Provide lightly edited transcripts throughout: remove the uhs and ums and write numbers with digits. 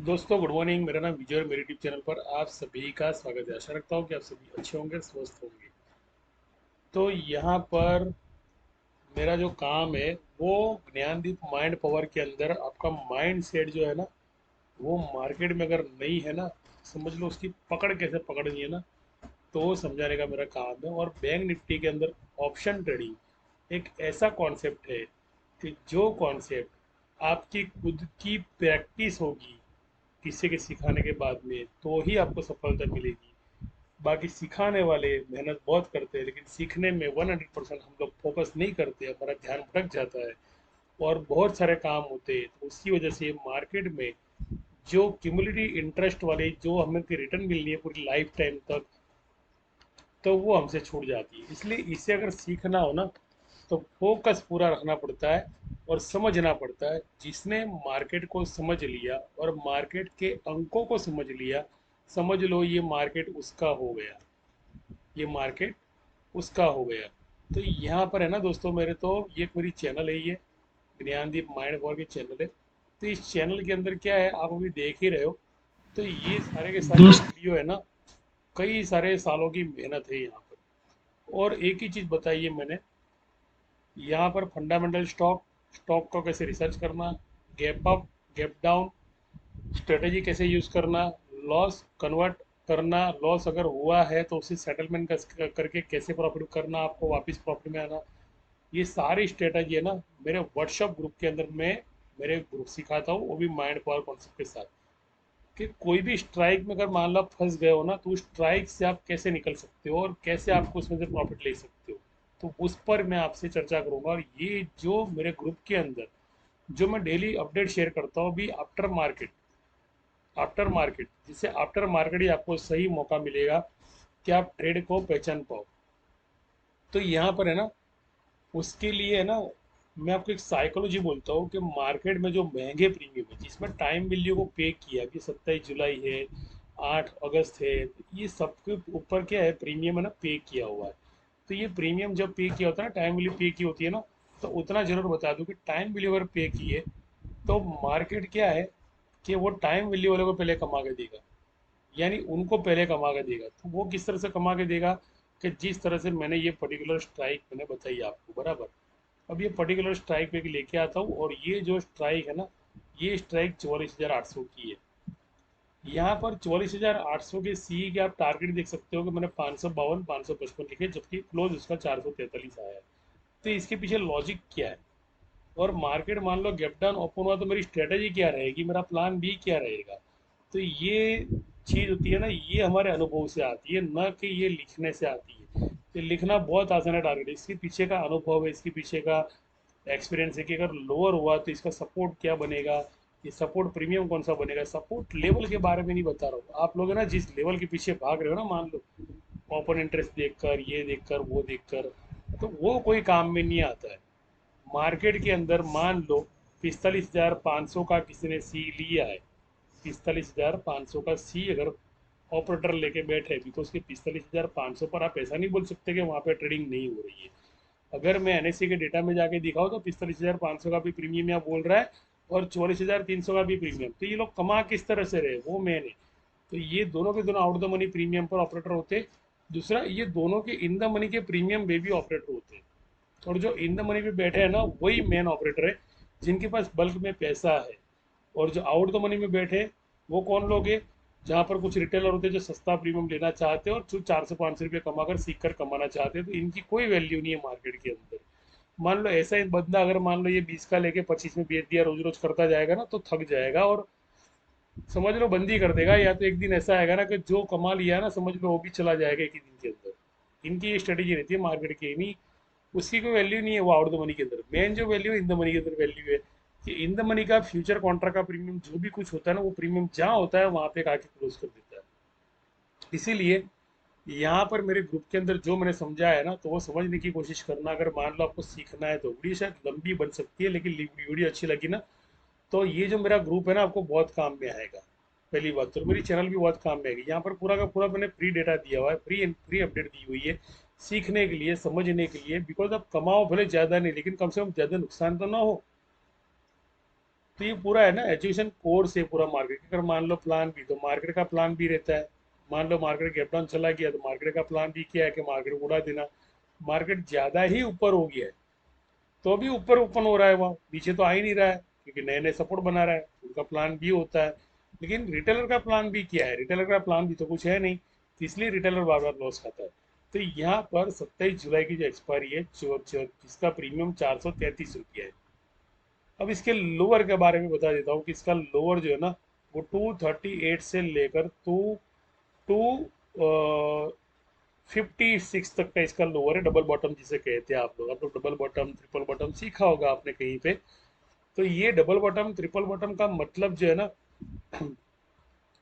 दोस्तों good morning. मेरा नाम विजय और मेरे यूट्यूब चैनल पर आप सभी का स्वागत है। आशा रखता हूँ कि आप सभी अच्छे होंगे, स्वस्थ होंगे। तो यहाँ पर मेरा जो काम है वो ज्ञानदीप माइंड पावर के अंदर आपका माइंड सेट जो है ना, वो मार्केट में अगर नहीं है ना, समझ लो उसकी पकड़ कैसे पकड़नी है ना, तो वो समझाने का मेरा काम है। और बैंक निफ्टी के अंदर ऑप्शन ट्रेडिंग एक ऐसा कॉन्सेप्ट है कि जो कॉन्सेप्ट आपकी खुद की प्रैक्टिस होगी किसी के सिखाने के बाद में, तो ही आपको सफलता मिलेगी। बाकी सिखाने वाले मेहनत बहुत करते हैं, लेकिन सीखने में 100% हम लोग फोकस नहीं करते, हमारा ध्यान भटक जाता है और बहुत सारे काम होते हैं। तो उसकी वजह से मार्केट में जो क्यूमुलेटिव इंटरेस्ट वाले जो हमें रिटर्न मिलनी है पूरी लाइफ टाइम तक, तो वो हमसे छूट जाती है। इसलिए इसे अगर सीखना हो ना, तो फोकस पूरा रखना पड़ता है और समझना पड़ता है। जिसने मार्केट को समझ लिया और मार्केट के अंकों को समझ लिया, समझ लो ये मार्केट उसका हो गया, ये मार्केट उसका हो गया। तो यहाँ पर है ना दोस्तों, मेरे तो ये मेरी चैनल है, ये ज्ञानदीप माइंड वॉर की चैनल है। तो इस चैनल के अंदर क्या है, आप अभी देख ही रहे हो। तो ये सारे के सारे जो दोस्त वीडियो है ना, कई सारे सालों की मेहनत है यहाँ पर। और एक ही चीज़ बताइए मैंने, यहाँ पर फंडामेंटल स्टॉक, स्टॉक को कैसे रिसर्च करना, gap up, gap down, strategy कैसे यूज करना, लॉस कन्वर्ट करना, लॉस अगर हुआ है तो उसे सेटलमेंट करके कैसे प्रॉफिट करना, आपको वापस प्रॉफिट में आना, ये सारी स्ट्रेटेजी है ना, मेरे व्हाट्सएप ग्रुप के अंदर मैं मेरे ग्रुप सिखाता हूँ, वो भी माइंड पावर कॉन्सेप्ट के साथ। कि कोई भी स्ट्राइक में अगर मान लो आप फंस गए हो ना, तो उस स्ट्राइक से आप कैसे निकल सकते हो और कैसे आपको उसमें से प्रॉफिट ले सकते हो, तो उस पर मैं आपसे चर्चा करूंगा। और ये जो मेरे ग्रुप के अंदर जो मैं डेली अपडेट शेयर करता हूँ भी, आफ्टर मार्केट, आफ्टर मार्केट जिससे आफ्टर मार्केट ही आपको सही मौका मिलेगा कि आप ट्रेड को पहचान पाओ। तो यहाँ पर है ना, उसके लिए है ना, मैं आपको एक साइकोलॉजी बोलता हूँ कि मार्केट में जो महंगे प्रीमियम है जिसमें टाइम वैल्यू को पे किया कि 27 जुलाई है, 8 अगस्त है, तो ये सबके ऊपर क्या है, प्रीमियम है ना, पे किया हुआ है। तो ये प्रीमियम जब पे किया होता है ना, टाइम वैल्यू पे की होती है ना, तो उतना जरूर बता दूं कि टाइम वैल्यू अगर पे की है, तो मार्केट क्या है कि वो टाइम वैल्यू वाले को पहले कमा के देगा, यानी उनको पहले कमा के देगा। तो वो किस तरह से कमा के देगा, कि जिस तरह से मैंने ये पर्टिकुलर स्ट्राइक मैंने बताई आपको बराबर। अब ये पर्टिकुलर स्ट्राइक पे लेके आता हूँ, और ये जो स्ट्राइक है ना, ये स्ट्राइक 44,800 की है। यहाँ पर 44,800 के सी के आप टारगेट देख सकते हो कि मैंने 552 555 लिखे, जबकि क्लोज उसका 443 आया है। तो इसके पीछे लॉजिक क्या है, और मार्केट मान लो गैप डाउन ओपन हुआ तो मेरी स्ट्रेटेजी क्या रहेगी, मेरा प्लान बी क्या रहेगा। तो ये चीज़ होती है ना, ये हमारे अनुभव से आती है, न कि ये लिखने से आती है। तो लिखना बहुत आसान है, टारगेट इसके पीछे का अनुभव है, इसके पीछे का एक्सपीरियंस है कि अगर लोअर हुआ तो इसका सपोर्ट क्या बनेगा, ये सपोर्ट प्रीमियम कौन सा बनेगा। सपोर्ट लेवल के बारे में नहीं बता रहा हूँ, आप लोग है ना जिस लेवल के पीछे भाग रहे हो ना, मान लो ओपन इंटरेस्ट देखकर, ये देखकर, वो देखकर, तो वो कोई काम में नहीं आता है। मार्केट के अंदर मान लो 45,500 का किसी ने सी लिया है, 45,500 का सी अगर ऑपरेटर लेके बैठे भी, तो उसके 45,500 पर आप ऐसा नहीं बोल सकते कि वहाँ पे ट्रेडिंग नहीं हो रही है। अगर मैं एनएससी के डेटा में जाके दिखाऊँ तो 45,500 का भी प्रीमियम यहाँ बोल रहा है और 44,300 का भी प्रीमियम। तो ये लोग कमा किस तरह से रहे, वो मेन है। तो ये दोनों के दोनों आउट द मनी प्रीमियम पर ऑपरेटर होते। दूसरा, ये दोनों के इन द मनी के प्रीमियम पे भी ऑपरेटर होते हैं। और जो इन द मनी पे बैठे हैं ना, वही मेन ऑपरेटर है जिनके पास बल्क में पैसा है। और जो आउट द मनी में बैठे, वो कौन लोग हैं, जहाँ पर कुछ रिटेलर होते हैं जो सस्ता प्रीमियम लेना चाहते हैं और जो 400 500 रुपये कमा कर सीख कर कमाना चाहते हैं। तो इनकी कोई वैल्यू नहीं है मार्केट के अंदर। मान लो ऐसा एक बंदा अगर मान लो ये 20 का लेके 25 में बेच दिया, रोज रोज करता जाएगा ना, तो थक जाएगा और समझ लो बंदी कर देगा। या तो एक दिन ऐसा आएगा ना कि जो कमा लिया ना, समझ लो वो भी चला जाएगा एक ही दिन के अंदर। इनकी ये स्ट्रेटेजी रहती है मार्केट की, नहीं उसकी कोई वैल्यू नहीं है वो आउट द मनी के अंदर। मेन जो वैल्यू है इन द मनी के अंदर वैल्यू है, कि इन द मनी का फ्यूचर कॉन्ट्रैक्ट का प्रीमियम जो भी कुछ होता है ना, वो प्रीमियम जहाँ होता है वहां पे आके क्लोज कर देता है। इसीलिए यहाँ पर मेरे ग्रुप के अंदर जो मैंने समझा है ना, तो वो समझने की कोशिश करना। अगर मान लो आपको सीखना है तो वीडियो शायद लंबी बन सकती है, लेकिन वीडियो अच्छी लगी ना, तो ये जो मेरा ग्रुप है ना, आपको बहुत काम में आएगा। पहली बात तो मेरी चैनल भी बहुत काम में आएगी। यहाँ पर पूरा का पूरा मैंने फ्री डेटा दिया हुआ है, फ्री अपडेट दी हुई है, सीखने के लिए, समझने के लिए। बिकॉज आप कमाओ भले ज़्यादा नहीं, लेकिन कम से कम ज़्यादा नुकसान तो ना हो। तो ये पूरा है ना एजुकेशन कोर्स है पूरा मार्केट। अगर मान लो प्लान बी, तो मार्केट का प्लान भी रहता है। मान लो मार्केट गैप डाउन चला गया, तो मार्केट का प्लान भी क्या है कि मार्केट को उड़ा देना। मार्केट ज़्यादा ही ऊपर हो गया है तो अभी ऊपर ओपन हो रहा है, वहाँ नीचे तो आ ही नहीं रहा है क्योंकि नए नए सपोर्ट बना रहा है, उनका प्लान भी होता है। लेकिन रिटेलर का प्लान भी क्या है, रिटेलर का प्लान भी तो कुछ है नहीं, तो इसलिए रिटेलर बार बार लॉस खाता है। तो यहाँ पर 27 जुलाई की जो एक्सपायरी है, जिसका प्रीमियम 433 रुपया है। अब इसके लोअर के बारे में बता देता हूँ कि इसका लोअर जो है ना, वो 238 से लेकर टू 56 तक का इसका लोअर है। डबल बॉटम जिसे कहते हैं आप लोग डबल बॉटम ट्रिपल बॉटम सीखा होगा आपने कहीं पे। तो ये डबल बॉटम ट्रिपल बॉटम का मतलब जो है ना,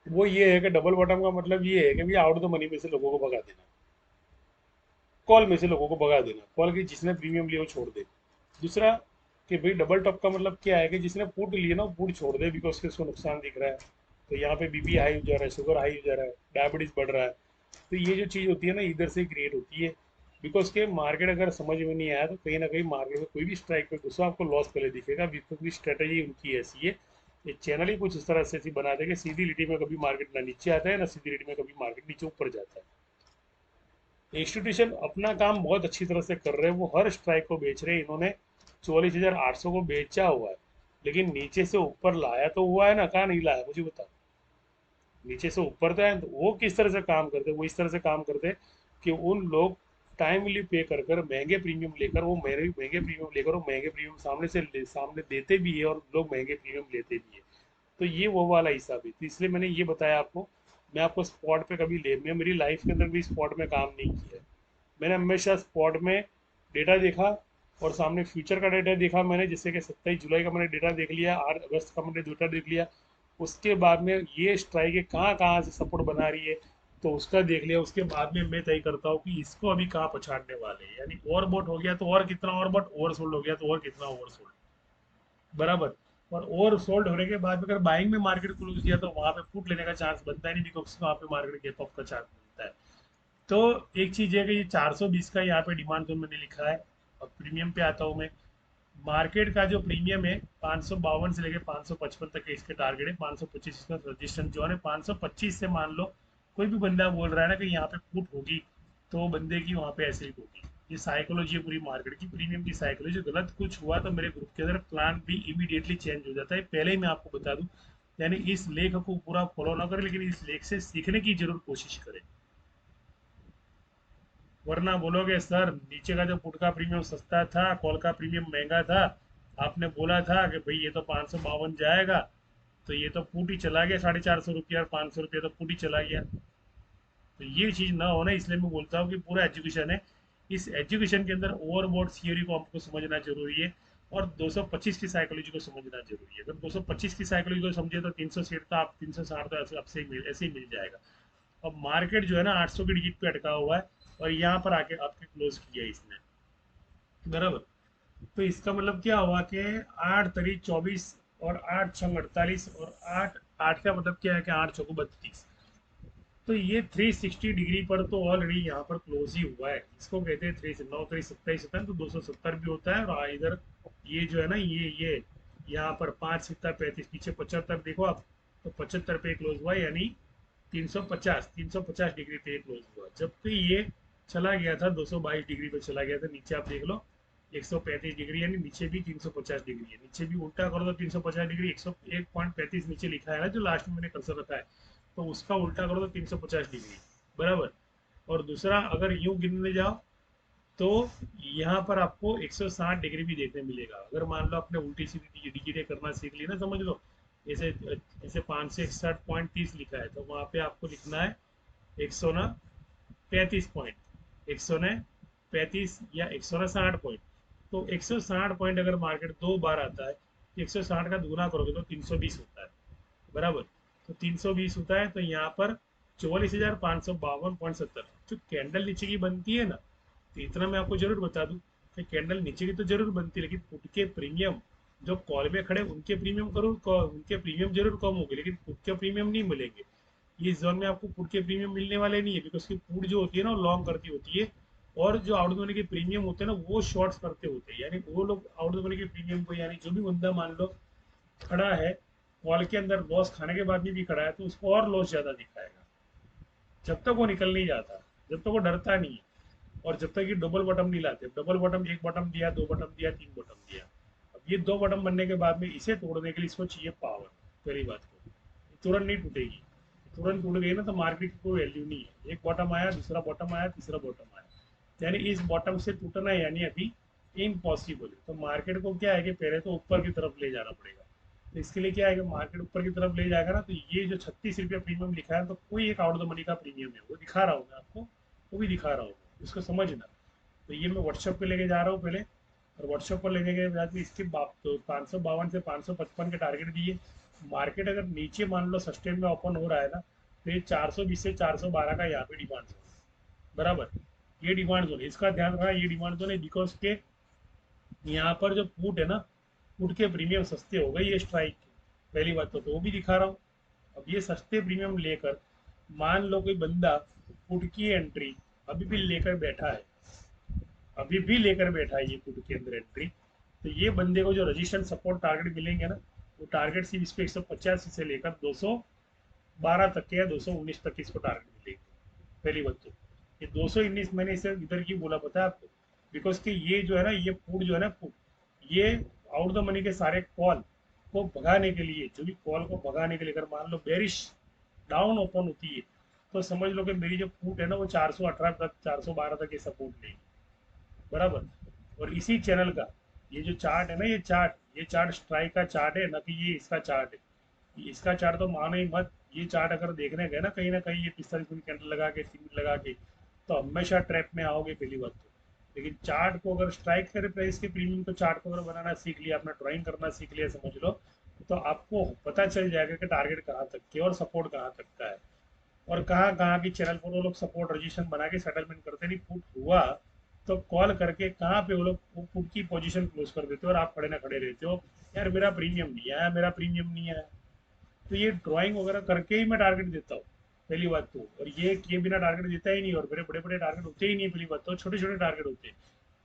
वो ये है कि डबल बॉटम का मतलब ये है कि भैया आउट ऑफ द मनी में से लोगों को भगा देना, कॉल में से लोगों को भगा देना, कॉल की जिसने प्रीमियम लिया वो छोड़ दे। दूसरा कि भाई डबल टॉप का मतलब क्या है कि जिसने पुट लिया ना वो पुट छोड़ दे, बिकॉज के उसको नुकसान दिख रहा है। तो यहाँ पे बीपी हाई हो जा रहा है, शुगर हाई हो जा रहा है, डायबिटीज बढ़ रहा है। तो ये जो चीज़ होती है ना, इधर से क्रिएट होती है। बिकॉज के मार्केट अगर समझ में नहीं आया तो कहीं ना कहीं मार्केट में कोई भी स्ट्राइक पे घुसो आपको लॉस पहले दिखेगा, बिकॉज की स्ट्रेटेजी उनकी ऐसी है। ये चैनल ही कुछ इस तरह से ऐसी बना देगा, सीधी लिटी में कभी मार्केट ना नीचे आता है ना सीधी लिटी में कभी मार्केट नीचे ऊपर जाता है। इंस्टीट्यूशन अपना काम बहुत अच्छी तरह से कर रहे हैं, वो हर स्ट्राइक को बेच रहे हैं। इन्होंने 44,800 को बेचा हुआ है, लेकिन नीचे से ऊपर लाया तो हुआ है ना, कहाँ नहीं लाया मुझे बताओ। नीचे से ऊपर तो है, तो वो किस तरह से काम करते हैं, वो इस तरह से काम करते हैं कि उन लोग टाइमली पे कर कर महंगे प्रीमियम लेकर, वो महंगे महंगे प्रीमियम लेकर, वो महंगे प्रीमियम सामने देते भी है और लोग महंगे प्रीमियम लेते भी है। तो ये वो वाला हिसाब है, तो इसलिए मैंने ये बताया आपको। मैं आपको स्पॉट पे कभी ले, मैं मेरी लाइफ के अंदर भी स्पॉट में काम नहीं किया है। मैंने हमेशा स्पॉट में डेटा देखा और सामने फ्यूचर का डेटा देखा मैंने, जैसे कि 27 जुलाई का मैंने डेटा देख लिया, 8 अगस्त का मैंने डेटा देख लिया। उसके बाद में ये स्ट्राइक कहाँ कहाँ से सपोर्ट बना रही है तो उसका देख लिया। उसके बाद में मैं तय करता हूँ कि इसको अभी कहाँ पछाड़ने वाले हैं, यानी ओवरबॉट हो गया तो और कितना ओवरबॉट, ओवरसोल्ड हो गया तो और कितना ओवरसोल्ड, बराबर। और ओवर सोल्ड होने के बाद अगर बाइंग में मार्केट क्लोज किया तो वहां पे पुट लेने का चांस बनता है नहीं, बिकॉज वहां पे मार्केट गैप अप का चांस बनता है। तो एक चीज है कि ये 420 का यहाँ पे डिमांड जोन मैंने लिखा है। अब प्रीमियम पे आता हूँ मैं। मार्केट का जो प्रीमियम है 552 से लेकर 555 तक के इसके टारगेट है। 525 इसका रजिस्ट्रेशन जोन है। 525 से मान लो कोई भी बंदा बोल रहा है ना कि यहाँ पे पुट होगी, तो बंदे की वहाँ पे ऐसे ही होगी। ये साइकोलॉजी है पूरी मार्केट की, प्रीमियम की साइकोलॉजी। गलत कुछ हुआ तो मेरे ग्रुप के अंदर प्लान भी इमीडिएटली चेंज हो जाता है, पहले ही मैं आपको बता दूं। यानी इस लेख को पूरा फॉलो ना करें, लेकिन इस लेख से सीखने की जरूर कोशिश करें। वरना बोलोगे सर नीचे का जो पुट का प्रीमियम सस्ता था, कॉल का प्रीमियम महंगा था, आपने बोला था कि भाई ये तो 552 जाएगा, तो ये तो पुट ही चला गया 450 रुपया, और 500 रुपया तो पुट ही चला गया। तो ये चीज़ ना होना, इसलिए मैं बोलता हूँ कि पूरा एजुकेशन है। इस एजुकेशन के अंदर ओवरबोर्ड थियोरी को आपको समझना जरूरी है, और 225 की साइकोलॉजी को समझना जरूरी है। अगर 225 की साइकोलॉजी को समझे तो 360 तो आप 360 तो ऐसे ही ऐसे ही मिल जाएगा। अब मार्केट जो है ना 800 की डिजिट पे अटका हुआ है, और यहाँ पर आके आपके क्लोज किया है इसने, बराबर। तो इसका मतलब क्या हुआ कि 8 तारीख 24, और 8 6 48, और आठ आठ का मतलब क्या है कि 8 6 32। तो ये 360 डिग्री पर तो ऑलरेडी यहाँ पर क्लोज ही हुआ है। इसको कहते हैं 3 9 3 27 होता है, तो 270 भी होता है। और इधर ये जो है ना, ये यहाँ पर 5 7 35 पीछे 75 देखो आप, तो 75 पे क्लोज हुआ, यानी 350 डिग्री पे क्लोज हुआ। जबकि ये चला गया था 222 डिग्री पे चला गया था नीचे, आप देख लो 135 डिग्री, यानी नीचे भी 350 डिग्री है। नीचे भी उल्टा करो तो 350 डिग्री, 101.35 नीचे लिखा है ना जो लास्ट में मैंने कर्सर रखा है, तो उसका उल्टा करो तो 350 डिग्री, बराबर। और दूसरा अगर यूं गिनने जाओ तो यहाँ पर आपको 160 डिग्री भी देखने मिलेगा। अगर मान लो आपने उल्टी सीधी डिग्री करना सीख ली ना, समझ लो जैसे जैसे 561.30 लिखा है, तो वहाँ पे आपको लिखना है 135 पॉइंट, 135 या 160 पॉइंट। तो 160 पॉइंट अगर मार्केट 2 बार आता है, तो 160 का दुगना करोगे तो 320 होता है, बराबर। तो 320 होता है, तो यहाँ पर 44,552.70 जो कैंडल नीचे की बनती है ना, तो इतना मैं आपको जरूर बता दूं कि कैंडल नीचे की तो जरूर बनती है, लेकिन पुट के प्रीमियम जो कॉल में खड़े उनके प्रीमियम करो, उनके प्रीमियम जरूर कम होंगे, लेकिन पुट के प्रीमियम नहीं मिलेंगे। ये जोन में आपको पुट के प्रीमियम मिलने वाले नहीं है, बिकॉज की पुट जो होती है ना वो लॉन्ग करती होती है, और जो आउट मनी के प्रीमियम होते हैं ना वो शॉर्ट्स करते होते हैं। यानी वो लोग आउट मनी के प्रीमियम को, यानी जो भी बंदा मान लो खड़ा है, कॉल के अंदर लॉस खाने के बाद भी खड़ा है, तो उसको और लॉस ज़्यादा दिखाएगा जब तक वो निकल नहीं जाता, जब तक वो डरता नहीं है, और जब तक ये डबल बॉटम नहीं लाते। डबल बॉटम, एक बॉटम दिया, दो बॉटम दिया, तीन बॉटम दिया, अब ये दो बॉटम बनने के बाद में इसे तोड़ने के लिए इसको चाहिए पावर। पहली बात को तुरंत नहीं टूटेगी, तुरंत टूट गई ना तो मार्केट की कोई वैल्यू नहीं है। एक बॉटम आया, दूसरा बॉटम आया, तीसरा बॉटम आया, यानी इस बॉटम से टूटना यानी अभी इम्पॉसिबल है। तो मार्केट को क्या है कि पहले तो ऊपर की तरफ ले जाना पड़ेगा। तो इसके लिए क्या है कि मार्केट ऊपर की तरफ ले जाएगा ना, तो ये जो 36 रुपये प्रीमियम लिखा है, तो कोई एक आउट द मनी का प्रीमियम है, वो दिखा रहा हूँ मैं आपको, वो भी दिखा रहा हूँ, इसको समझना। तो ये मैं व्हाट्सएप पे लेके जा रहा हूँ पहले, और व्हाट्सएप पर लेने के बाद में इसके तो 552 से 555 के टारगेट दिए। मार्केट अगर नीचे मान लो सस्टेन में ओपन हो रहा है ना, तो ये 420 से 412 का यहाँ पे डिमांड जोन है, बराबर। ये डिमांड जोन है, इसका ध्यान रखना, ये डिमांड जोन है, बिकॉज के यहाँ पर जो पुट है ना, पुट के प्रीमियम सस्ते हो गए ये स्ट्राइक के। पहली बात तो वो भी दिखा रहा हूँ। अब ये सस्ते प्रीमियम लेकर, मान लो कोई बंदा पुट की एंट्री अभी भी लेकर बैठा है, अभी भी लेकर बैठा है ये पुट के अंदर एंट्री, तो ये बंदे को जो रजिस्ट्रेशन सपोर्ट टारगेट मिलेंगे ना, वो टारगेट सिर्फ इसको 185 से लेकर 212 तक के या 219 तक इसको टारगेट मिलेंगे। पहली बात तो ये 219 मैंने इसे इधर की बोला पता है आपको, बिकॉज कि ये जो है ना, ये पुट जो है ना, पुट ये आउट द मनी के सारे कॉल को भगाने के लिए, जो भी कॉल को भगाने के लिए, अगर मान लो बेरिश डाउन ओपन होती है, तो समझ लो कि मेरी जो पुट है ना, वो 418 तक, 412 तक ये सपोर्ट लेगी, बराबर। और इसी चैनल का ये जो चार्ट है ना, ये चार्ट स्ट्राइक का चार्ट है ना, कि ये इसका चार्ट है। इसका चार्ट तो मानो ही मत, ये चार्ट अगर देखने गए ना कहीं ये 45 मिनट कैंडल लगा के, 3 मिनट लगा के, तो हमेशा ट्रैप में आओगे, पहली बात तो। लेकिन चार्ट को अगर स्ट्राइक करे प्राइस के प्रीमियम, तो चार्ट को अगर बनाना सीख लिया, अपना ड्राइंग करना सीख लिया, समझ लो, तो आपको पता चल जाएगा कि टारगेट कहाँ तक के और सपोर्ट कहाँ तक का है, और कहाँ कहाँ की चैनल पर वो लोग सपोर्ट रजिस्ट्रेशन बना के सेटलमेंट करते नहीं। पुट हुआ तो कॉल करके कहाँ पे वो लोग पुट की पोजीशन क्लोज कर देते हो, और आप खड़े ना खड़े रहते हो, यार मेरा प्रीमियम नहीं आया, मेरा प्रीमियम नहीं आया। तो ये ड्राइंग वगैरह करके ही मैं टारगेट देता हूँ, पहली बात तो। और ये किए बिना टारगेट देता ही नहीं, और मेरे बड़े बड़े टारगेट होते ही नहीं, पहली बात तो छोटे छोटे टारगेट होते हैं।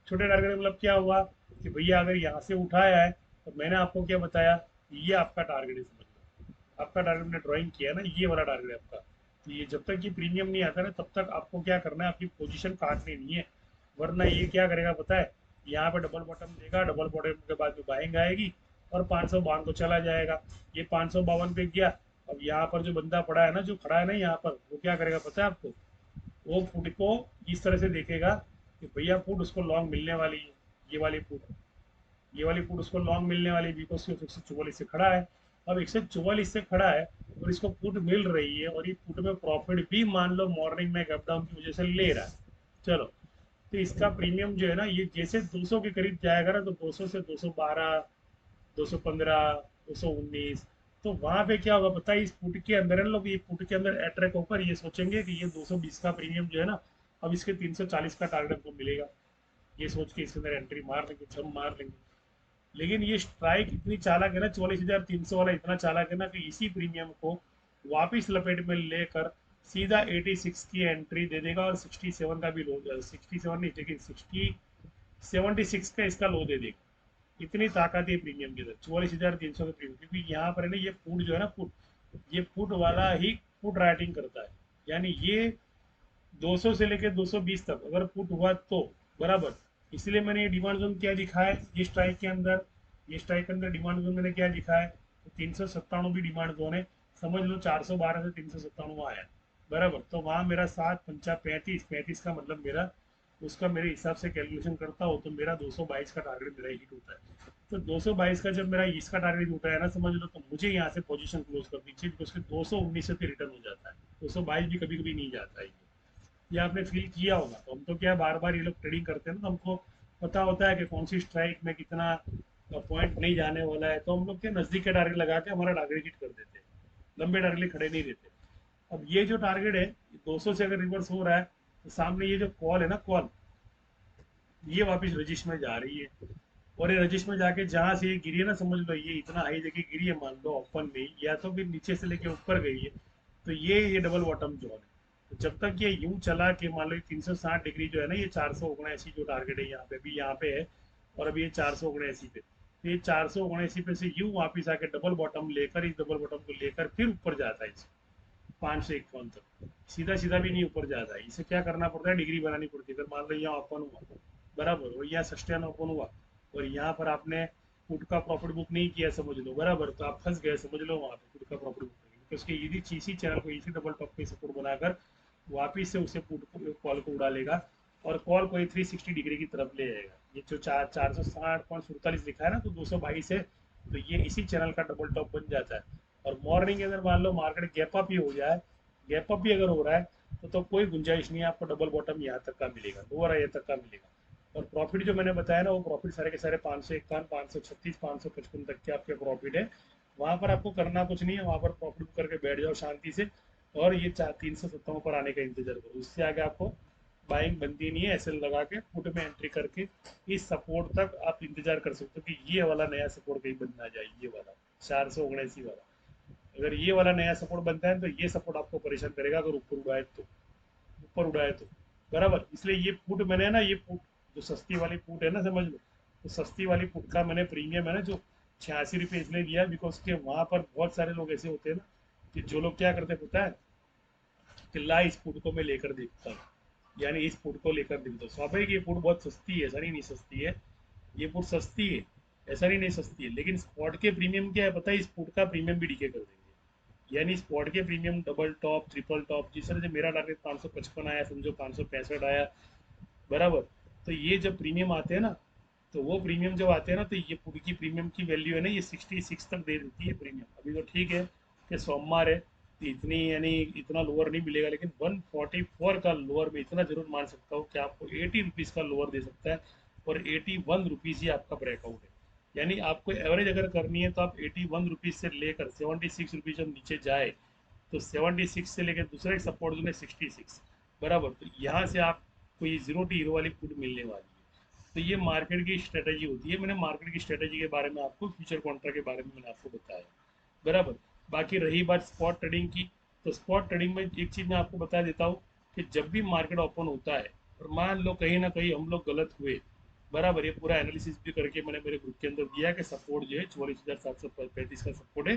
छोटे टारगेट मतलब क्या हुआ कि भैया अगर यहाँ से उठाया है, तो मैंने आपको क्या बताया, ये आपका टारगेट है, समझ लो आपका टारगेट मैंने ड्राइंग किया ना, ये वाला टारगेट है आपका। तो ये जब तक ये प्रीमियम नहीं आता ना, तब तक आपको क्या करना है, अपनी पोजीशन काटनी नहीं है। वरना ये क्या करेगा पता है, यहाँ पे डबल बॉटम देगा, डबल बॉटम के बाद में बाइंग आएगी, और 552 को चला जाएगा। ये 552 पे गया, अब यहाँ पर जो बंदा पड़ा है ना, जो खड़ा है ना यहाँ पर, वो क्या करेगा पता है आपको, वो पुट को इस तरह से देखेगा कि भैया पुट उसको लॉन्ग मिलने वाली है, ये वाली पुट, ये वाली पुट उसको लॉन्ग मिलने वाली, बिकॉज सिर्फ 144 से खड़ा है। अब 144 से खड़ा है और इसको पुट मिल रही है, और ये पुट में प्रॉफिट भी मान लो मॉर्निंग में गैप डाउन की वजह से ले रहा है, चलो, तो इसका प्रीमियम जो है ना, ये जैसे 200 के करीब जाएगा ना, तो 200 से 212, 215, 219, तो वहां पे क्या होगा पता है, इस पुट के अंदर है ना, लोग ये पुट के अंदर अट्रैक्ट होकर ये सोचेंगे कि ये 220 का प्रीमियम जो है ना, अब इसके 340 का टारगेट हमको मिलेगा, ये सोच के इसके अंदर एंट्री मार लेंगे, छम मार लेंगे। लेकिन ये स्ट्राइक इतनी चालाक है ना, 44,300 वाला इतना चालाक है ना, कि इसी प्रीमियम को वापिस लपेट में लेकर सीधा 86 की एंट्री दे देगा, और 67 का भी लो, 67 नहीं, लेकिन 76 का इसका लो दे देगा। इतनी ताकत है प्रीमियम के अंदर, 44,300 का प्रीमियम, क्योंकि यहाँ पर है ना, ये पुट जो है ना, पुट, ये पुट वाला ही पुट राइटिंग करता है, यानी ये 200 से लेकर 220 तक अगर पुट हुआ तो, बराबर। इसलिए मैंने ये डिमांड जोन क्या दिखा है, ये स्ट्राइक के अंदर, ये स्ट्राइक के अंदर डिमांड जोन मैंने क्या दिखा है, तो 397 भी डिमांड जोन है, समझ लो 412 से 397 आया, बराबर। तो वहाँ मेरा 7 5 35 का मतलब मेरा, उसका मेरे हिसाब से कैलकुलेशन करता हो तो मेरा 222 का टारगेट मेरा हिट होता है। तो 222 का जब मेरा इसका टारगेट होता है ना, समझ लो, तो मुझे यहाँ से पोजीशन क्लोज कर दीजिए, बिकॉज 219 से रिटर्न हो जाता है, 222 भी कभी कभी नहीं जाता है ये आपने फील किया होगा। तो हम तो क्या बार बार ये लोग ट्रेडिंग करते हैं ना, तो हमको पता होता है कि कौन सी स्ट्राइक में कितना पॉइंट नहीं जाने वाला है, तो हम लोग के नज़दीक के टारगेट लगा के हमारा टारगेट हिट कर देते हैं, लंबे टारगेट खड़े नहीं रहते। अब ये जो टारगेट है 200 से अगर रिवर्स हो रहा है, तो सामने ये जो कॉल है ना, कॉल, ये वापस रजिस्टर में जा रही है, और ये रजिस्टर में जाके जहां से ये गिरी है ना, समझ लो ये इतना हाई जगह गिरी है, मान लो ओपन में, या तो फिर नीचे से लेके ऊपर गई है, तो ये डबल बॉटम जोन है। तो जब तक ये यूं चला के मान लो 360 डिग्री जो है ना, ये 479 जो टारगेट है यहाँ पे, अभी यहाँ पे है, और अभी ये 479 पे, तो ये 479 पे से यूं वापिस आके डबल बॉटम लेकर, इस डबल बॉटम को लेकर फिर ऊपर जाता है 551 तक, सीधा सीधा भी नहीं ऊपर जाता है। इसे क्या करना पड़ता है, डिग्री बनानी पड़ती है। अगर मान लो यहाँ ओपन हुआ बराबर, और यहाँ सस्टेन ओपन हुआ, और यहाँ पर आपने पुट का प्रॉफिट बुक नहीं किया समझ लो बराबर, तो आप फंस गए समझ लो वहाँ पे पुट का प्रॉफिट बुक करके, क्योंकि उसके यदि इसी चैनल को इसी डबल टॉप पे सपोर्ट बनाकर वापिस से उसे पुट कॉल को उड़ा लेगा, और कॉल को 360 डिग्री की तरफ ले जाएगा। ये जो 460.47 लिखा है ना, तो 222 है, तो ये इसी चैनल का डबल टॉप बन जाता है। और मॉर्निंग के अंदर मान लो मार्केट गैप अप ही हो जाए, गैप अप भी अगर हो रहा है, तो कोई गुंजाइश नहीं है, आपको डबल बॉटम यहाँ तक का मिलेगा, लोअर यहाँ तक का मिलेगा। और प्रॉफिट जो मैंने बताया ना, वो प्रॉफिट सारे के सारे 551, 536, 555 तक के आपके प्रॉफिट है। वहां पर आपको करना कुछ नहीं है, वहां पर प्रॉफिट करके बैठ जाओ शांति से, और ये 370 पर आने का इंतजार करो। उससे आगे आपको बाइंग बनती नहीं है। एसएल लगा के पुट में एंट्री करके इस सपोर्ट तक आप इंतजार कर सकते हो कि ये वाला नया सपोर्ट कहीं बन ना जाए, ये वाला 479 वाला। अगर ये वाला नया सपोर्ट बनता है तो ये सपोर्ट आपको परेशान करेगा, अगर ऊपर उड़ाए तो, ऊपर उड़ाए तो बराबर। इसलिए ये पुट मैंने ना, ये पुट जो सस्ती वाली पुट है ना, समझ लो, तो सस्ती वाली पुट का मैंने प्रीमियम है ना जो 86 रुपये इसलिए दिया, बिकॉज के वहां पर बहुत सारे लोग ऐसे होते हैं ना, कि जो लोग क्या करते पता है, कि ला इस पुट को मैं लेकर देखता हूँ, यानी इस पुट को लेकर देखता हूँ। स्वाभाविक ये पुट बहुत सस्ती है, ऐसा नहीं सस्ती है, ये पुट सस्ती है, ऐसा नहीं सस्ती है, लेकिन स्पॉट के प्रीमियम क्या है पता है, इस पुट का प्रीमियम भी डीके कर देंगे। यानी स्पॉट के premium double top, triple top, जिस तरह से मेरा टारगेट 555 आया, समझो 565 आया बराबर, तो ये जब प्रीमियम आते हैं ना, तो वो प्रीमियम जब आते हैं ना, तो ये पुट की प्रीमियम की वैल्यू है ना, ये 66 तक दे देती है प्रीमियम। अभी तो ठीक है कि सोमवार है, तो इतनी यानी इतना लोअर नहीं मिलेगा, लेकिन 144 का लोअर में इतना जरूर मान सकता हूँ कि आपको 80 रुपीज़ का लोअर दे सकता है, और 81 रुपीज़ ही आपका ब्रेकआउट है। यानी आपको एवरेज अगर करनी है, तो आप 81 रुपीज़ से लेकर 76 रुपीज़ जब नीचे जाए, तो 76 से लेकर दूसरे सपोर्ट जोन है 66 बराबर, तो यहाँ से आपको ये जीरो टी हीरो वाली पुट मिलने वाली है। तो ये मार्केट की स्ट्रेटेजी होती है। मैंने मार्केट की स्ट्रेटेजी के बारे में आपको, फ्यूचर कॉन्ट्रैक्ट के बारे में मैंने आपको बताया बराबर। बाकी रही बात स्पॉट ट्रेडिंग की, तो स्पॉट ट्रेडिंग में एक चीज़ मैं आपको बता देता हूँ, कि जब भी मार्केट ओपन होता है, और मान लो कहीं ना कहीं हम लोग गलत हुए बराबर, ये पूरा एनालिसिस भी करके मैंने मेरे ग्रुप के अंदर दिया कि सपोर्ट जो है 44,735 का सपोर्ट है,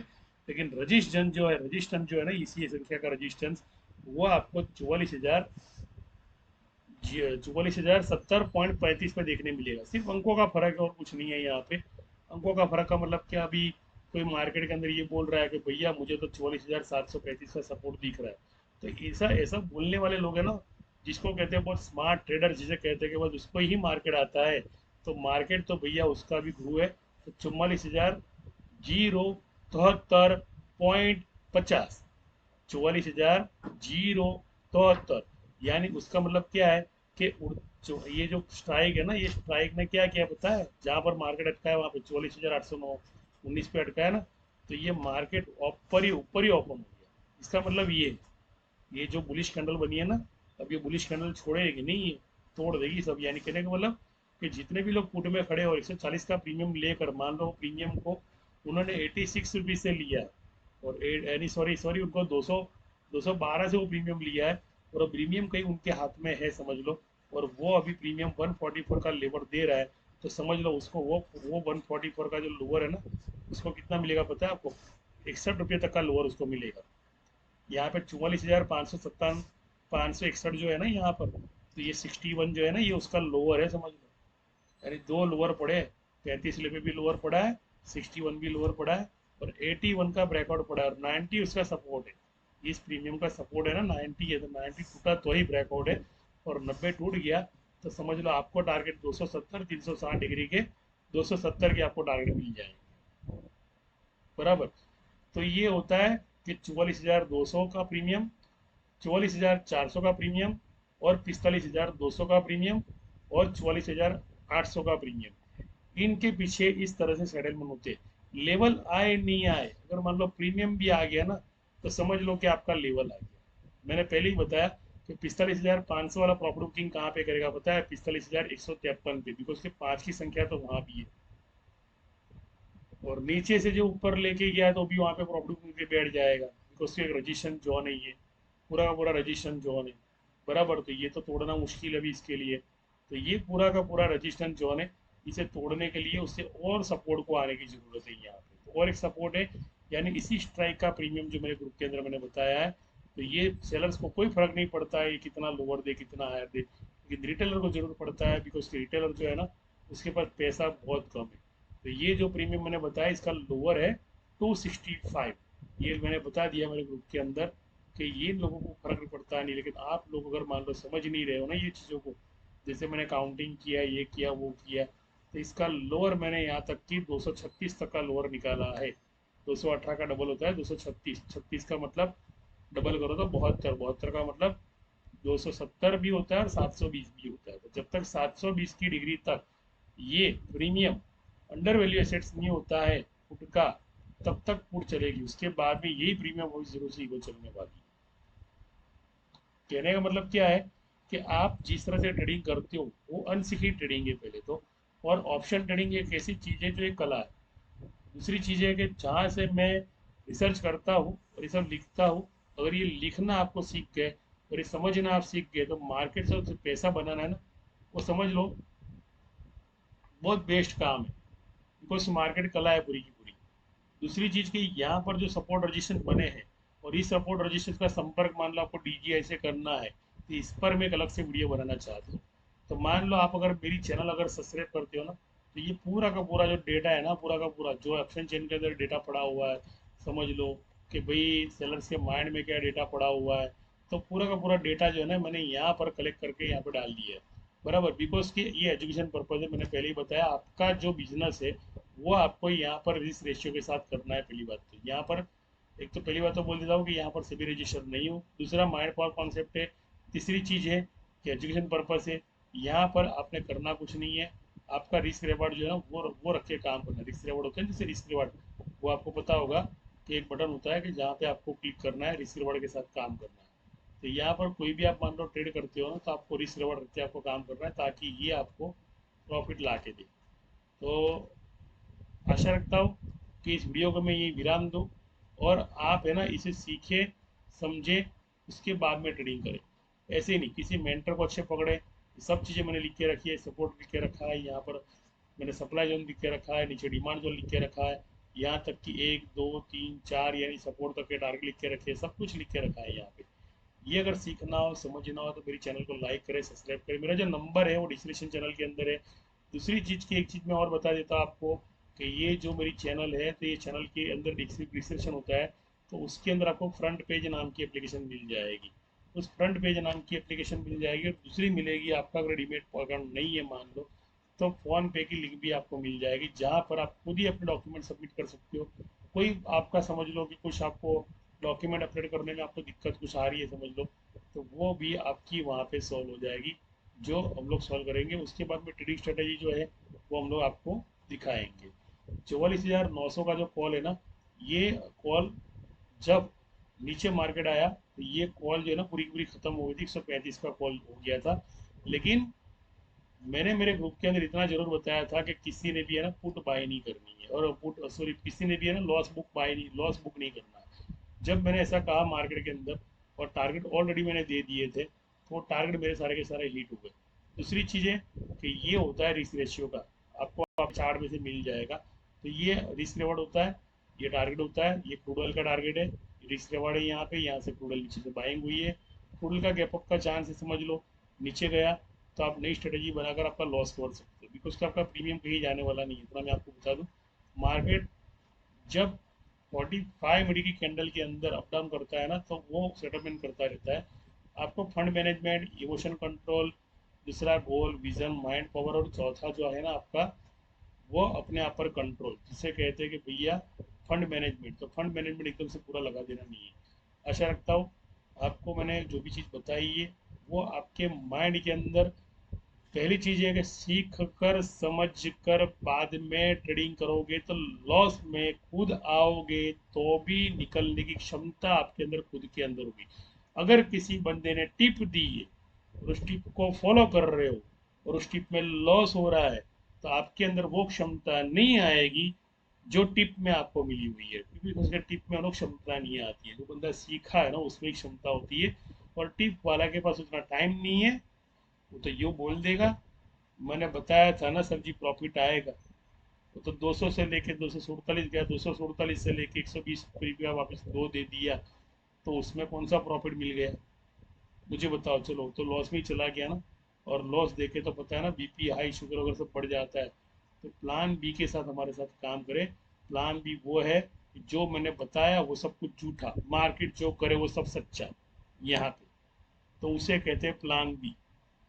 लेकिन रजिस्टेंस जो है, रजिस्टेंस जो है ना, इसी संख्या का रजिस्टेंस, वो आपको 44,070.35 पे देखने मिलेगा। सिर्फ अंकों का फर्क है और कुछ नहीं है यहाँ पे। अंकों का फर्क का मतलब क्या, अभी कोई मार्केट के अंदर ये बोल रहा है कि भैया मुझे तो 44,735 का सपोर्ट दिख रहा है, तो ऐसा ऐसा बोलने वाले लोग हैं ना, जिसको कहते हैं बहुत स्मार्ट ट्रेडर, जिसे कहते हैं कि बस उसको ही मार्केट आता है, तो मार्केट तो भैया उसका भी गुरु है। तो 44,073.50, 44,073, यानी उसका मतलब क्या है कि जो ये जो स्ट्राइक है ना, ये स्ट्राइक ने क्या किया पता है, जहां पर मार्केट अटका है वहां पे 44,809 19 पे अटका है ना, तो ये मार्केट ऊपर ही ओपन हो गया। इसका मतलब ये जो बुलिश कैंडल बनी है ना, अब ये बुलिश कैंडल छोड़ेगी नहीं, ये तोड़ देगी सब। यानी कहने का मतलब कि जितने भी लोग पुट में खड़े और 140 का प्रीमियम लेकर, मान लो प्रीमियम को उन्होंने 86 रुपीज से लिया है, और यानी सॉरी सॉरी उनको 212 से वो प्रीमियम लिया है, और प्रीमियम कहीं उनके हाथ में है समझ लो, और वो अभी प्रीमियम 144 का लेवर दे रहा है, तो समझ लो उसको वो 144 का जो लोअर है ना, उसको कितना मिलेगा पता है आपको, 61 रुपये तक का लोअर उसको मिलेगा। यहाँ पे 44,557, 561 जो है ना यहाँ पर, तो ये 61 जो है ना, ये उसका लोअर है समझ लो। यानी दो लोअर पड़े, 35 पे भी लोअर पड़ा है, 61 भी लोअर पड़ा है, और 81 का ब्रेकआउट पड़ा है, और 90 उसका सपोर्ट है। इस प्रीमियम का सपोर्ट है ना 90 है, तो 90 टूटा तो ही ब्रेकआउट है, और 90 टूट गया तो समझ लो आपको टारगेट 270, 360 डिग्री के 270 के आपको टारगेट मिल जाएंगे बराबर। तो ये होता है कि 44,200 का प्रीमियम, 44,400 का प्रीमियम, और 45,200 का प्रीमियम, और 44,800 का प्रीमियम। इनके पीछे इस तरह से सेटलमेंट होते हैं। लेवल आए नहीं आए, अगर मान लो प्रीमियम भी आ गया ना, तो समझ लो कि आपका लेवल आ गया। मैंने पहले ही बताया कि 45,500 वाला प्रॉफिट बुकिंग कहाँ पे करेगा पता है, 45,153 पे, बिकॉज के 5 की संख्या तो वहां भी है, और नीचे से जो ऊपर लेके गया तो भी वहाँ पे प्रॉफिट बुकिंग पे बैठ जाएगा, बिकॉज एक रजिस्ट्रेशन जोन है, ये पूरा का पूरा रजिस्ट्रेशन जोन है बराबर। तो ये तो तोड़ना मुश्किल है अभी इसके लिए, तो ये पूरा का पूरा रजिस्ट्रेशन जोन है। इसे तोड़ने के लिए उससे और सपोर्ट को आने की ज़रूरत है यहाँ पे। तो और एक सपोर्ट है, यानी इसी स्ट्राइक का प्रीमियम जो मेरे ग्रुप के अंदर मैंने बताया है, तो ये सेलर्स को कोई फर्क नहीं पड़ता है ये कितना लोअर दे कितना हायर दे, लेकिन रिटेलर को जरूर पड़ता है, बिकॉज रिटेलर जो है ना उसके पास पैसा बहुत कम है। तो ये जो प्रीमियम मैंने बताया इसका लोअर है 265, ये मैंने बता दिया मेरे ग्रुप के अंदर कि ये लोगों को फर्क नहीं पड़ता नहीं, लेकिन आप लोग अगर मान लो समझ नहीं रहे हो ना ये चीज़ों को, जैसे मैंने काउंटिंग किया ये किया वो किया, तो इसका लोअर मैंने यहाँ तक कि 236 तक का लोअर निकाला है। 218 का डबल होता है 236, 36 का मतलब डबल करो तो 72, 72 का मतलब 270 भी होता है और 720 भी होता है। तो जब तक 720 की डिग्री तक ये प्रीमियम अंडर वैल्यू एसेट्स नहीं होता है पुट का, तब तक पुट चलेगी, उसके बाद में यही प्रीमियम हो जीरो से ईगो चलने वाली है। कहने का मतलब क्या है कि आप जिस तरह से ट्रेडिंग करते हो वो अनसीखी ट्रेडिंग है पहले तो, और ऑप्शन ट्रेडिंग एक ऐसी चीज़ है जो एक कला है। दूसरी चीज़ है कि जहाँ से मैं रिसर्च करता हूँ और ये सब लिखता हूँ, अगर ये लिखना आपको सीख गए और ये समझना आप सीख गए, तो मार्केट से जो पैसा बनाना है ना, वो समझ लो बहुत बेस्ट काम है, बिकॉज मार्केट कला है पूरी की पूरी। दूसरी चीज़ कि यहाँ पर जो सपोर्ट रजिस्टर बने हैं, और इस सपोर्ट रजिस्टर का संपर्क मान लो आपको डीजीआई से करना है, तो इस पर मैं एक अलग से वीडियो बनाना चाहता हूँ। तो मान लो आप अगर मेरी चैनल अगर सब्सक्राइब करते हो ना, तो ये पूरा का पूरा जो डेटा है ना, पूरा का पूरा जो ऑप्शन चेन के अंदर डेटा पड़ा हुआ है, समझ लो कि भाई सेलर्स के माइंड में क्या डेटा पड़ा हुआ है, तो पूरा का पूरा डेटा जो है ना मैंने यहाँ पर कलेक्ट करके यहाँ पर डाल दिया है। बराबर, बिकॉज कि ये एजुकेशन पर्पज है, मैंने पहले ही बताया आपका जो बिजनेस है वो आपको यहाँ पर रिस्क रेशियो के साथ करना है। पहली बात तो यहाँ पर, एक तो पहली बात तो बोल देता हूँ कि यहाँ पर सभी रजिस्टर नहीं हो, दूसरा माइंड पावर कॉन्सेप्ट है, तीसरी चीज़ है कि एजुकेशन पर्पज है, यहाँ पर आपने करना कुछ नहीं है। आपका रिस्क रिवार्ड जो है ना वो रख के काम करना है। रिस्क रिवार्ड होता है जैसे रिस्क रिवार्ड, वो आपको पता होगा कि एक बटन होता है कि जहाँ पे आपको क्लिक करना है, रिस्क रिवार्ड के साथ काम करना है। तो यहाँ पर कोई भी आप मान लो ट्रेड करते हो ना, तो आपको रिस्क रिवार्ड रख के आपको काम करना है ताकि ये आपको प्रॉफिट ला के दे। तो आशा रखता हूँ कि इस वीडियो को मैं यही विराम दूँ और आप है ना इसे सीखें, समझें, उसके बाद में ट्रेडिंग करें। ऐसे ही नहीं, किसी मेंटर को अच्छे पकड़े। सब चीज़ें मैंने लिख के रखी है, सपोर्ट लिख के रखा है यहाँ पर, मैंने सप्लाई जोन लिख के रखा है, नीचे डिमांड जोन लिख के रखा है, यहाँ तक कि 1 2 3 4 यानी सपोर्ट तक के टारगेट लिख के रखे हैं, सब कुछ लिख के रखा है यहाँ पे। ये अगर सीखना हो समझना हो तो मेरी चैनल को लाइक करें, सब्सक्राइब करें, मेरा जो नंबर है वो डिस्क्रिप्शन चैनल के अंदर है। दूसरी चीज़ की एक चीज़ मैं और बता देता हूँ आपको कि ये जो मेरी चैनल है, तो ये चैनल के अंदर डिस्क्रिप्शन होता है, तो उसके अंदर आपको फ्रंट पेज नाम की एप्लीकेशन मिल जाएगी। उस फ्रंट पेज नाम की एप्लीकेशन मिल जाएगी, और दूसरी मिलेगी आपका अगर डीमेट अकाउंट नहीं है मान लो, तो फ़ोन पे की लिंक भी आपको मिल जाएगी, जहाँ पर आप खुद ही अपने डॉक्यूमेंट सबमिट कर सकते हो। कोई आपका समझ लो कि कुछ आपको डॉक्यूमेंट अपलोड करने में आपको दिक्कत कुछ आ रही है समझ लो, तो वो भी आपकी वहाँ पे सॉल्व हो जाएगी, जो हम लोग सॉल्व करेंगे। उसके बाद में ट्रेडिंग स्ट्रेटेजी जो है वो हम लोग आपको दिखाएंगे। 44,900 का जो कॉल है ना, ये कॉल जब नीचे मार्केट आया तो ये कॉल जो है ना पूरी पूरी खत्म हो गई थी, 135 का कॉल हो गया था। लेकिन मैंने मेरे ग्रुप के अंदर इतना जरूर बताया था कि किसी ने भी है ना पुट बाय नहीं करनी है, और पुट सॉरी किसी ने भी है ना लॉस बुक बाय नहीं, लॉस बुक नहीं करना है। जब मैंने ऐसा कहा मार्केट के अंदर, और टारगेट ऑलरेडी मैंने दे दिए थे, तो टारगेट मेरे सारे के सारे हिट हो गए। दूसरी चीज़ है कि ये होता है रिस्क रेशियो का, आपको आप चार्ट में से मिल जाएगा। तो ये रिस्क रिवॉर्ड होता है, ये टारगेट होता है, ये क्रूड ऑयल का टारगेट है, रिस्क रिवॉर्ड है यहाँ से क्रूड ऑयल नीचे से बाइंग हुई है, क्रूड ऑयल का गैप अप का चांस है समझ लो, नीचे गया तो आप नई स्ट्रेटेजी बनाकर आपका लॉस कवर सकते हो, बिकॉज आपका प्रीमियम कहीं जाने वाला नहीं है। इतना मैं आपको बता दूं, मार्केट जब 45 मिनट की कैंडल के अंदर अप डाउन करता है ना, तो वो सेटलमेंट करता रहता है। आपको फंड मैनेजमेंट, इमोशन कंट्रोल, दूसरा गोल विजन माइंड पावर, और चौथा जो है ना आपका वो अपने आप पर कंट्रोल, जिसे कहते हैं कि भैया फंड मैनेजमेंट। तो फंड मैनेजमेंट एकदम से पूरा लगा देना नहीं है। आशा रखता हूँ आपको मैंने जो भी चीज़ बताई है वो आपके माइंड के अंदर, पहली चीज है कि सीख कर समझ कर बाद में ट्रेडिंग करोगे तो लॉस में खुद आओगे, तो भी निकलने की क्षमता आपके अंदर खुद के अंदर होगी। अगर किसी बंदे ने टिप दी है और उस टिप को फॉलो कर रहे हो और उस टिप में लॉस हो रहा है, तो आपके अंदर वो क्षमता नहीं आएगी जो टिप में आपको मिली हुई है, क्योंकि उसके टिप में लोग क्षमता नहीं आती है। जो बंदा सीखा है ना उसमें क्षमता होती है, और टिप वाला के पास उतना टाइम नहीं है, वो तो यूँ बोल देगा मैंने बताया था ना सर जी प्रॉफिट आएगा। वो तो 200 से लेके 247 गया, 247 से लेके 120 रुपया वापस दो दे दिया, तो उसमें कौन सा प्रॉफिट मिल गया मुझे बताओ। चलो तो लॉस में ही चला गया ना। और लॉस देखे तो पता है ना, बीपी हाई शुगर वगैरह सब बढ़ जाता है। तो प्लान बी के साथ हमारे साथ काम करे। प्लान बी वो है कि जो मैंने बताया वो सब कुछ झूठा, मार्केट जो करे वो सब सच्चा यहाँ पे। तो उसे कहते हैं प्लान बी।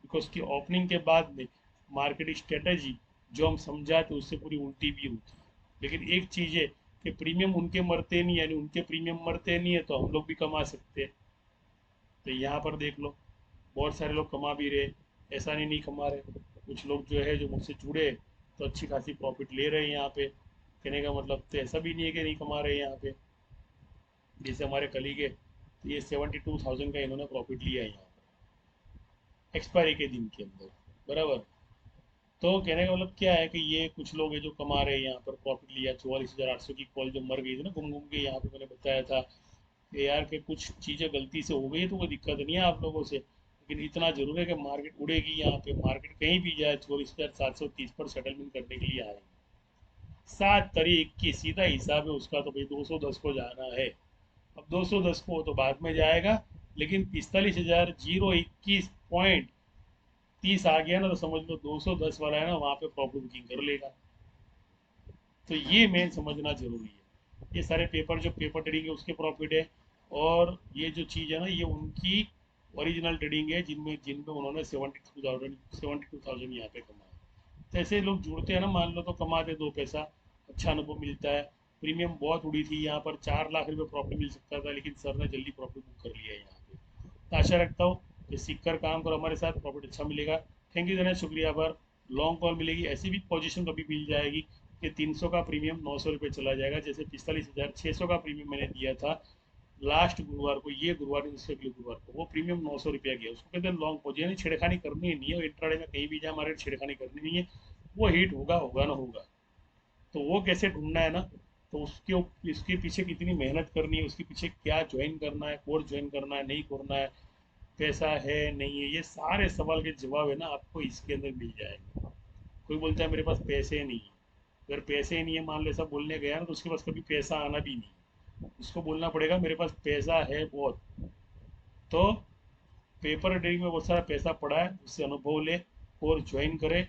बिकॉज की ओपनिंग के बाद में मार्केट स्ट्रेटजी जो हम समझाते उससे पूरी उल्टी भी होती है। लेकिन एक चीज़ है कि प्रीमियम उनके मरते नहीं, यानी उनके प्रीमियम मरते नहीं है तो हम लोग भी कमा सकते हैं। तो यहाँ पर देख लो, बहुत सारे लोग कमा भी रहे, ऐसा नहीं कमा रहे। कुछ लोग जो है जो मुझसे जुड़े तो अच्छी खासी प्रॉफिट ले रहे हैं यहाँ पे। कहने का मतलब तो ऐसा भी नहीं है कि नहीं कमा रहे हैं यहाँ पे। जैसे हमारे कलीग है, तो ये 72,000 का इन्होंने प्रॉफिट लिया है यहाँ पर एक्सपायरी के दिन के अंदर, बराबर। तो कहने का मतलब क्या है कि ये कुछ लोग हैं जो कमा रहे हैं यहाँ पर, प्रॉफिट लिया। 44,800 की कॉल जो मर गई थी ना घूम घूम के, यहाँ पे मैंने बताया था कि यार के कुछ चीज़ें गलती से हो गई तो कोई दिक्कत नहीं है आप लोगों से, लेकिन इतना जरूर है कि मार्केट उड़ेगी यहाँ पे। मार्केट कहीं भी जाए 44,730 पर सेटलमेंट करने के लिए आएगी। 7 तारीख की सीधा हिसाब है उसका, तो भाई 210 को जाना है। अब 210 को तो बाद में जाएगा, लेकिन 45,021.30 आ गया ना, तो समझ लो 210 वाला है ना, वहाँ पे प्रॉफिट बुकिंग कर लेगा। तो ये मेन समझना जरूरी है। ये सारे पेपर जो पेपर ट्रेडिंग है उसके प्रॉफिट है। और ये जो चीज़ है ना, ये उनकी ओरिजिनल ट्रेडिंग है जिनमें जिनमें उन्होंने 72,000 यहाँ पे कमाया। तो ऐसे लोग जुड़ते हैं ना, मान लो तो कमाते 2 पैसा, अच्छा अनुभव मिलता है। प्रीमियम बहुत उड़ी थी यहाँ पर, 4 लाख रुपये प्रॉफिट मिल सकता था, लेकिन सर ने जल्दी प्रॉफिट बुक कर लिया है यहाँ पे। तो आशा रखता हूँ कि सीख कर काम करो हमारे साथ, प्रॉफिट अच्छा मिलेगा। थैंक यू देना, शुक्रिया आभार। लॉन्ग कॉल मिलेगी, ऐसी भी पोजीशन कभी मिल जाएगी कि 300 का प्रीमियम 900 रुपये चला जाएगा। जैसे 45,600 का प्रीमियम मैंने दिया था लास्ट गुरुवार को, ये गुरुवार नहीं उससे अगले गुरुवार को, वो प्रीमियम 900 रुपया गया। उसको कहते हैं लॉन्ग पोजीशन, यानी छेड़खानी करनी ही नहीं है इंट्राडे में, कहीं भी जाए हमारे छेड़खानी करनी नहीं है। वो हिट होगा होगा ना होगा। तो वो कैसे ढूंढना है ना, तो उसके पीछे कितनी मेहनत करनी है, उसके पीछे क्या ज्वाइन करना है, कोर्स ज्वाइन करना है नहीं करना है, पैसा है नहीं है, ये सारे सवाल के जवाब है ना आपको इसके अंदर मिल जाएंगे। कोई बोलता है मेरे पास पैसे नहीं है। अगर पैसे ही नहीं है, मान ले सब बोलने गया ना, तो उसके पास कभी पैसा आना भी नहीं है। उसको बोलना पड़ेगा मेरे पास पैसा है बहुत। तो पेपर ट्रेडिंग में बहुत सारा पैसा पड़ा है, उससे अनुभव ले, कोर्स ज्वाइन करे,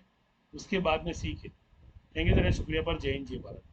उसके बाद में सीखे। थैंक यू सर, शुक्रिया पर। जय हिंद जय भारत।